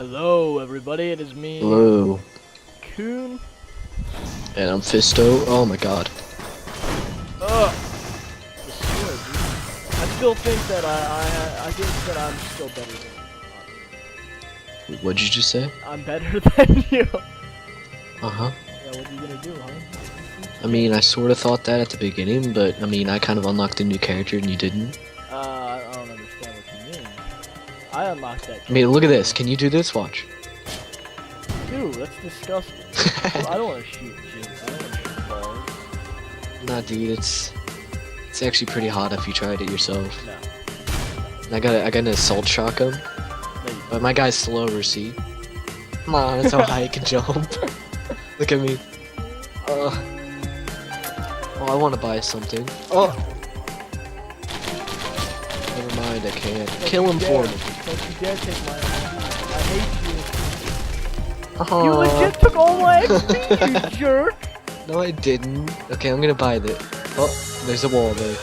Hello, everybody. It is me, Hello. Coon. And I'm Fisto. Oh my god. Ugh. I swear, dude. I still think that I think that I'm still better than you. What'd you just say? I'm better than you. Uh-huh. Yeah, what are you gonna do, huh? I mean, I sort of thought that at the beginning, but I mean, I kind of unlocked a new character and you didn't. I don't understand what you mean. I unlocked that. I mean, look at this. Can you do this? Watch. Dude, that's disgusting. I don't want to shoot shit. I don't want to shoot balls. Nah, dude, it's actually pretty hot if you tried it yourself. No. I got an assault shotgun, No, you but my guy's slower, see? Come on, that's how high he can jump. Look at me. Oh, I want to buy something. Oh! Never mind, I can't. Kill him for me. Don't you dare take my XP. I hate you. Oh. You legit took all my XP, you jerk! No, I didn't. Okay, I'm gonna buy that. Oh, there's a wall there.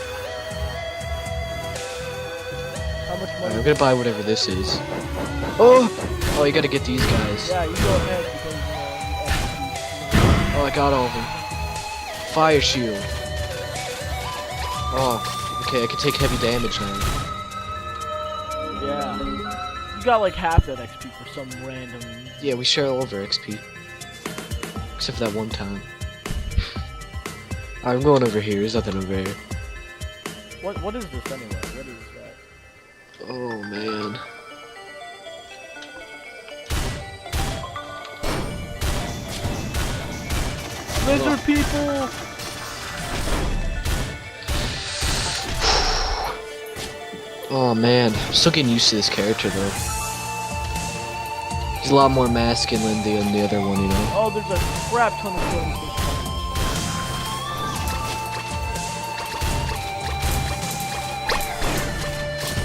How much Alright, money? I'm gonna buy whatever this is. Oh! Oh, you gotta get these guys. Yeah, you go ahead because Oh, I got all of them. Fire shield. Oh, okay, I can take heavy damage now. yeah. You got like half that XP for some random. Yeah, we share all of our XP. Except for that one time. Alright, I'm going over here. There's nothing over here. What is this anyway? What is that? Oh, man. Lizard people! Oh, man. I'm still getting used to this character, though. He's a lot more masculine than the other one, you know? Oh, there's a crap ton of things.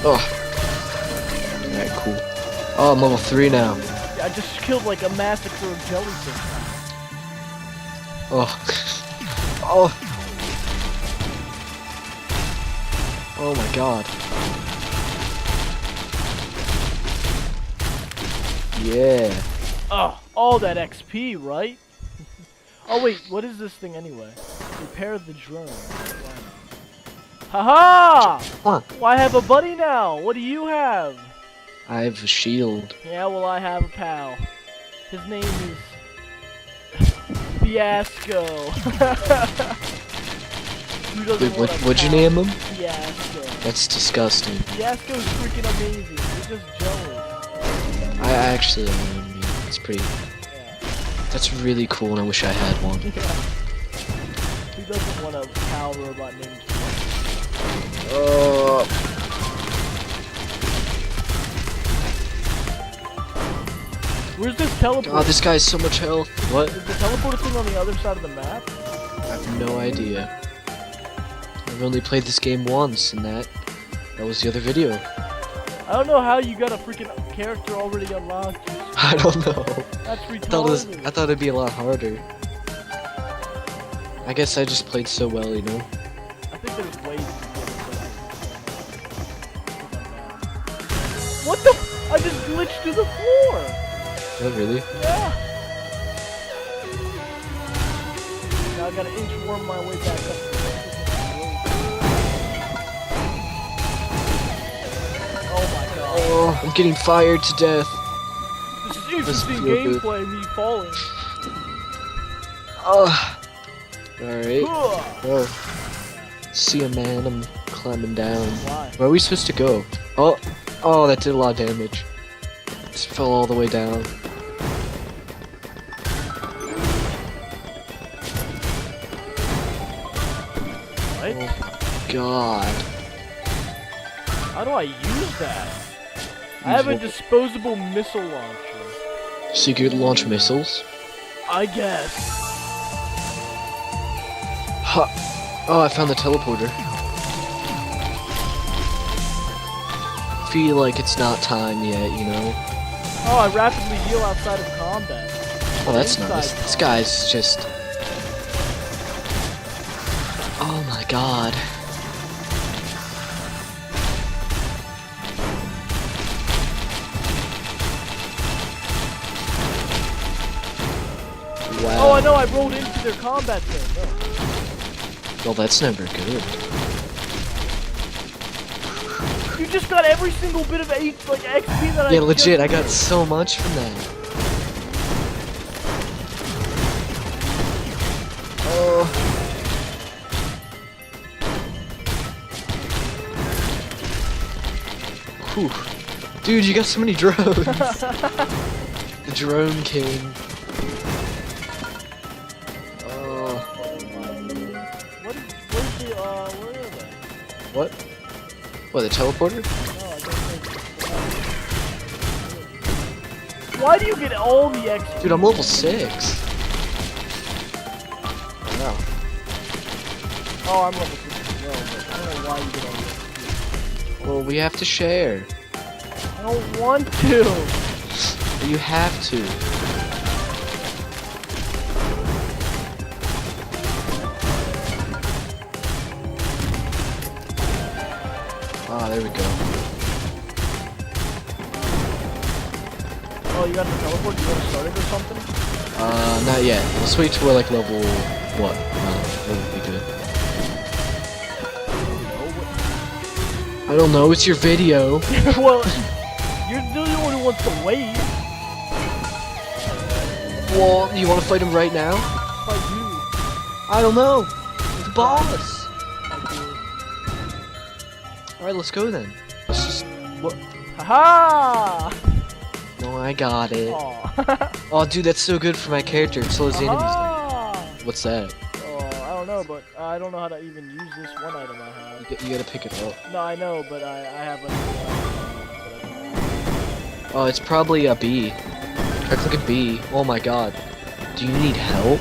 Oh. Alright, cool. Oh, I'm level 3 now. I just killed like a massacre of jellyfish. Oh. Oh. Oh my god. Yeah. Oh, all that XP, right? Oh wait, what is this thing anyway? Repair the drone. Haha! Huh. Well, I have a buddy now. What do you have? I have a shield. Yeah, well, I have a pal. His name is Fiasco. Who doesn't Wait, want a what'd you pal? name him? Fiasco. That's disgusting. Fiasco's freaking amazing. You're just jealous. I actually, it's pretty. Yeah. That's really cool, and I wish I had one. Yeah. Who doesn't want a pal robot named Fiasco? Where's this teleport? God, this guy has so much health. What? Is the teleporter thing on the other side of the map? I have no idea. I've only played this game once, and that was the other video. I don't know how you got a freaking character already unlocked. I don't know. That's I thought retarded. it'd be a lot harder. I guess I just played so well, you know. I think there's ways to get it. What the? I just glitched to the floor. Oh, really? Yeah. Now I gotta inchworm my way back up. Oh my god. Oh, I'm getting fired to death. This is interesting feel good. gameplay, me falling. Oh. Alright. Ugh. Oh. See ya, man. I'm climbing down. Why? Where are we supposed to go? Oh. Oh, that did a lot of damage. Just fell all the way down. What? Oh my god. How do I use that? I have a disposable missile launcher. So you could launch missiles? I guess. Ha! Oh, I found the teleporter. Feel like it's not time yet, you know? Oh, I rapidly heal outside of combat. Oh, that's Inside nice. This combat. guy's just... Oh my god. Wow. Oh, I know. I rolled into their combat zone. No. Well, that's never good. You just got every single bit of XP that I. Yeah, legit. just I got did. so much from that. Oh. Whew. Dude, you got so many drones. The drone king. Oh. Where's the where are they? What? What, the teleporter? No, I don't think. Why do you get all the XP? Dude, I'm level 6. Wow. Oh, I'm level 6 as well, but I don't know why you get all the XP. Well, we have to share. I don't want to. You have to. Ah, there we go. Oh, you got the teleport? You want to start it or something? Not yet. Let's wait till we're like level what? That would be good. I don't know. It's your video. Well, you're the only one who wants to wait. Well, you want to fight him right now? Like you. I don't know. The boss. Like you. All right, let's go then. Let's just. What? Haha! No, I got it. Aw. Oh, dude, that's so good for my character. It slows the enemies down. Ah! What's that? Oh, I don't know, but I don't know how to even use this one item I have. You gotta pick it up. No, I know, but I have a. Oh, it's probably a B. Try clicking B. Oh my god. Do you need help?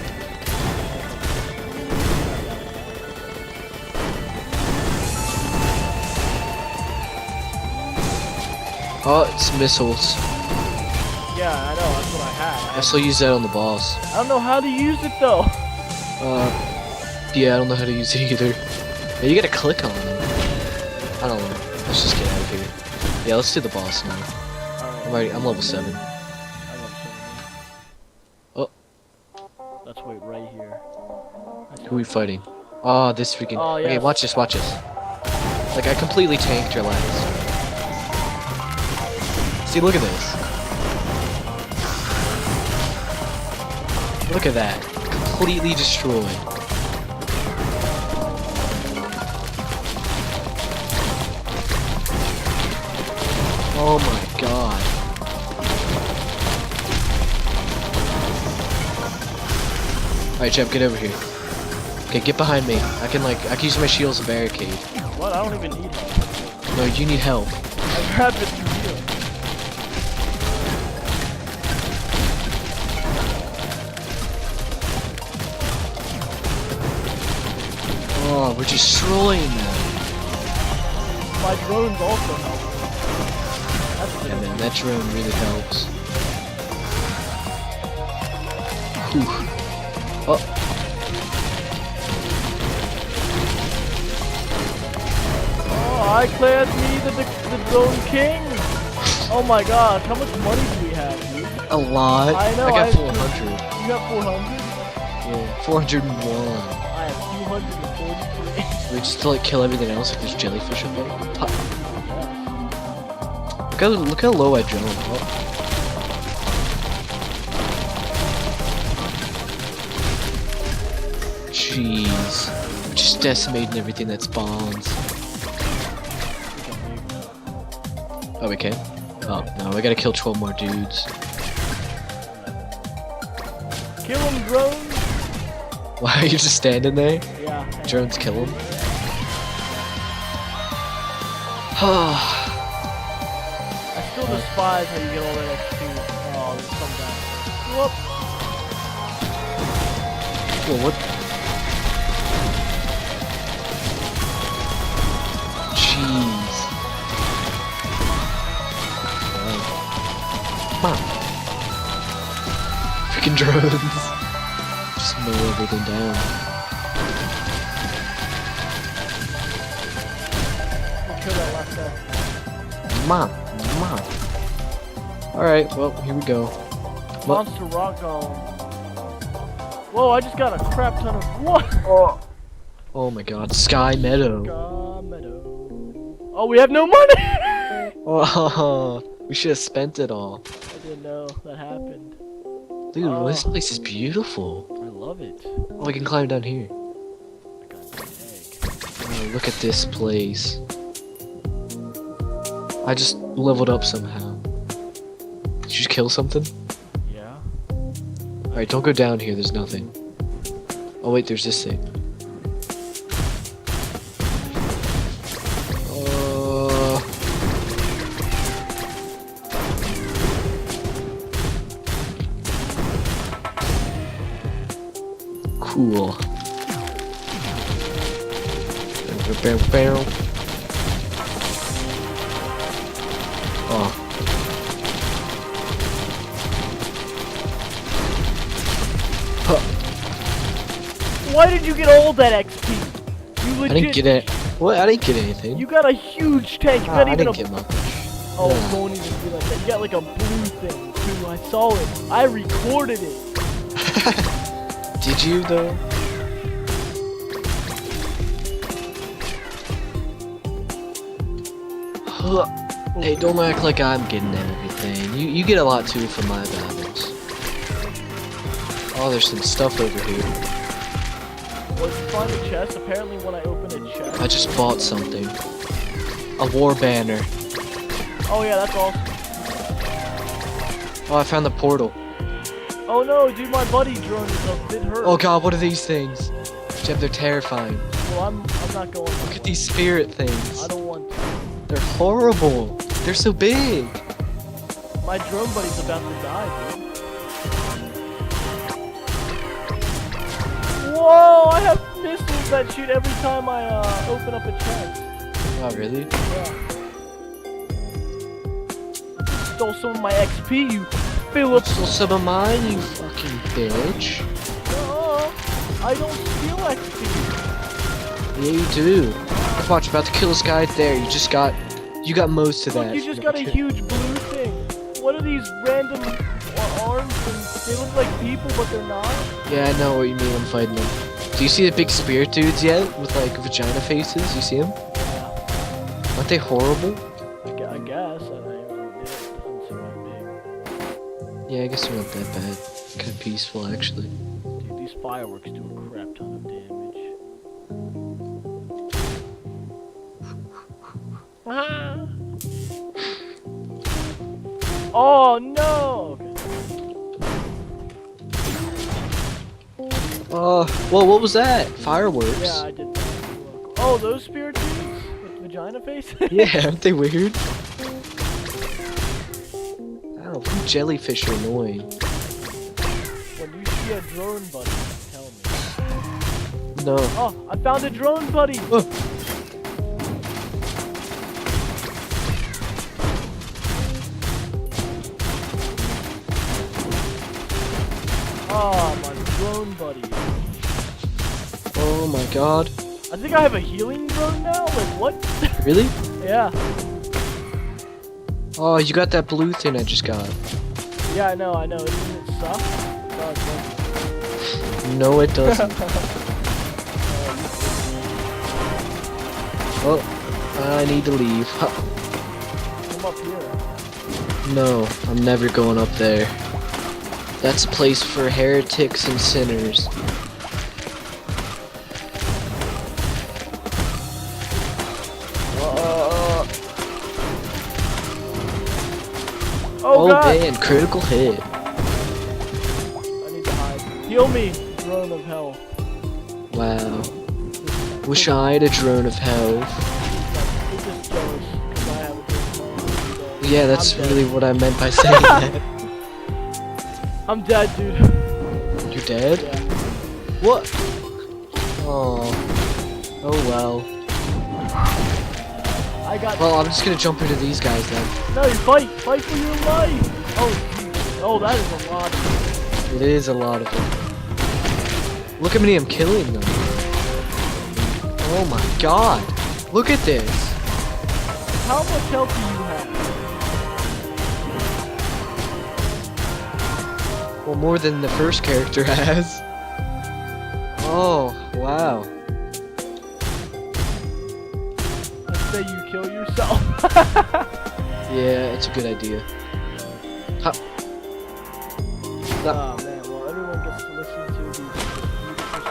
Oh, it's missiles. Yeah, I know, that's what I had. I still use that on the boss. I don't know how to use it though. Yeah, I don't know how to use it either. Yeah, you gotta click on it. I don't know. Let's just get out of here. Yeah, let's do the boss now. I'm level 7. Oh. Let's wait right here. Who are we fighting? Oh, this freaking. Oh, Okay, yes. watch this, watch this. Like, I completely tanked your last. See, look at this. Look at that. Completely destroyed. Oh my god. Alright, Jeb, get over here. Okay, get behind me. I can use my shield as a barricade. What? I don't even need help. No, you need help. I grabbed it from you. Oh, we're destroying them. My drones also help. That's good. And then that drone really helps. Whew. Oh. Oh, I declared me the drone king. Oh my gosh, how much money do we have, dude? A lot. I know, I got I- 400. You got 400? Yeah, 401. I have 243. We just to like kill everything else like there's jellyfish up there. Pop. Look how low I jumped. Oh. Jeez. We're just decimating everything that spawns. Oh, we can? Oh, no, we gotta kill 12 more dudes. Kill him, drones! Why are you just standing there? Yeah. Drones kill him. I still despise how you get all that XP. Oh, let's come down. Whoop! Whoa, what? Jeez. Come on. Freaking drones. Just mow everything down. We'll kill that last guy. Mom. Alright, well, here we go. Monster rock golem. Whoa, I just got a crap ton of what? Oh my god, Sky Meadow. Meadow. Oh, we have no money! Oh, we should have spent it all. I didn't know that happened. Dude, this place is beautiful. I love it. Oh, we can climb down here. I got an egg. Oh, look at this place. I just leveled up somehow. Did you just kill something? Yeah. Alright, don't go down here, there's nothing. Oh wait, there's this thing. Cool. Oh. Why did you get all that XP? You legit. I didn't get it. What? I didn't get anything. You got a huge tank. You got I even didn't a. get much. Oh, Nah. don't even be like that. You got like a blue thing too. I saw it. I recorded it. Did you though? Hey, don't act like I'm getting everything. You get a lot too from my battles. Oh, there's some stuff over here. Well, you find a chest. Apparently, when I open a chest. I just bought something. A war banner. Oh yeah, that's awesome. Oh, I found the portal. Oh no, dude, my buddy drone is a bit hurt. Oh god, what are these things? Jeb, they're terrifying. Well, I'm not going. Look at these spirit things. I don't want to. They're horrible. They're so big. My drone buddy's about to die, dude. Whoa, I have missiles that shoot every time I open up a chest. Oh, really? Yeah. Stole some of my XP, you Phillips. Stole some of mine, you fucking bitch. I don't steal XP. Yeah, you do. Watch, about to kill this guy right there. You got most of Look, that. you just got a huge blue thing. What are these random arms? And they look like people, but they're not. Yeah, I know what you mean. I'm fighting them. Do you see the big spirit dudes yet? With like vagina faces? You see them? Yeah, Aren't they horrible? I guess. It doesn't seem that big. Yeah, I guess they're not that bad. Kind of peaceful, actually. Dude, these fireworks do a crap ton of damage. Oh no! Whoa, what was that? Fireworks? Yeah, I did. Oh, those spirit dudes with vagina face? Yeah, aren't they weird? I don't know, jellyfish are annoying. When you see a drone buddy, tell me. No. Oh, I found a drone buddy! Oh. Oh, my drone buddy. Oh my god. I think I have a healing drone now? Like, what? Really? Yeah. Oh, you got that blue thing I just got. Yeah, I know. Doesn't it suck? No, it doesn't. No, it doesn't. Oh, I need to leave. Ha. Come up here. No, I'm never going up there. That's a place for heretics and sinners. Oh god! Man, critical hit. I need to hide. Heal me, drone of hell. Wow. Wish I had a drone of hell. You're just jealous because I have a drone of hell. Yeah, that's I'm dead. really what I meant by saying that. I'm dead, dude. You're dead? Yeah. What? Oh. Oh well. I got. Well, I'm just gonna jump into these guys then. No, you fight! Fight for your life! Oh, geez. Oh, that is a lot of It is a lot of them. Look at me, I'm killing them. Oh my god. Look at this. How much health do you have? Well, more than the first character has. Oh, wow. I say you kill yourself. Yeah, it's a good idea. Ha. Oh man, well everyone gets to listen to these.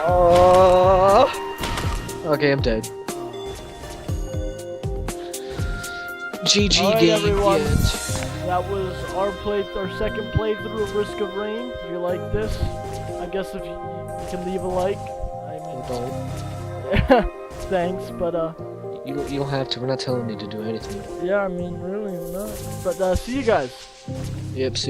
Oh. Okay, I'm dead. GG Alright, game everyone. yet. That was our second playthrough of Risk of Rain. If you like this, I guess if you can leave a like. I Or mean, don't. thanks, but You don't have to. We're not telling you to do anything. yeah, I mean, really, no. But see you guys. Yep. See